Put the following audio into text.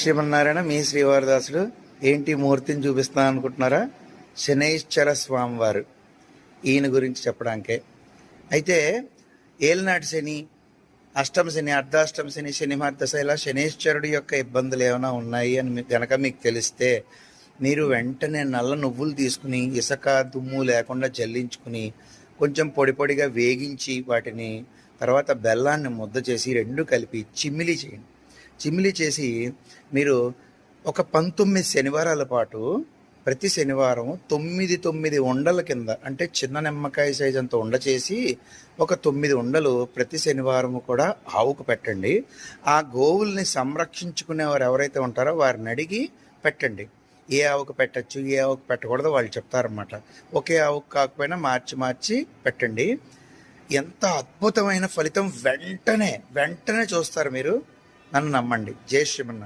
శ్రీమన్నారాయణ మీ శ్రీవారదాసుడు ఏంటి మూర్తిని చూపిస్తా అనుకుంటున్నారా? శనైశ్చర స్వామివారు ఈయన గురించి చెప్పడానికే. అయితే ఏలినాటి శని, అష్టమ శని, అర్ధాష్టమ శని, శనిమహార్దశ ఇలా శనైశ్చరుడి యొక్క ఇబ్బందులు ఏమైనా ఉన్నాయి అని గనక మీకు తెలిస్తే మీరు వెంటనే నల్ల నువ్వులు తీసుకుని ఇసుక దుమ్ము లేకుండా జల్లించుకుని కొంచెం పొడి పొడిగా వేగించి వాటిని తర్వాత బెల్లాన్ని ముద్ద చేసి రెండు కలిపి చిమ్మిలి చేయండి. చిమ్మిలి చేసి మీరు ఒక 19 శనివారాల పాటు ప్రతి శనివారం 9 ఉండల కింద, అంటే చిన్న నిమ్మకాయ సైజ్ అంత ఉండ చేసి ఒక 9 ఉండలు ప్రతి శనివారం కూడా ఆవుకు పెట్టండి. ఆ గోవుల్ని సంరక్షించుకునేవారు ఎవరైతే ఉంటారో వారిని అడిగి పెట్టండి. ఏ ఆవుకు పెట్టచ్చు, ఏ ఆవుకు పెట్టకూడదో వాళ్ళు చెప్తారన్నమాట. ఒకే ఆవుకు కాకపోయినా మార్చి మార్చి పెట్టండి. ఎంత అద్భుతమైన ఫలితం వెంటనే చూస్తారు మీరు. నన్ను నమ్మండి. జై శ్రీమన్నారాయణ.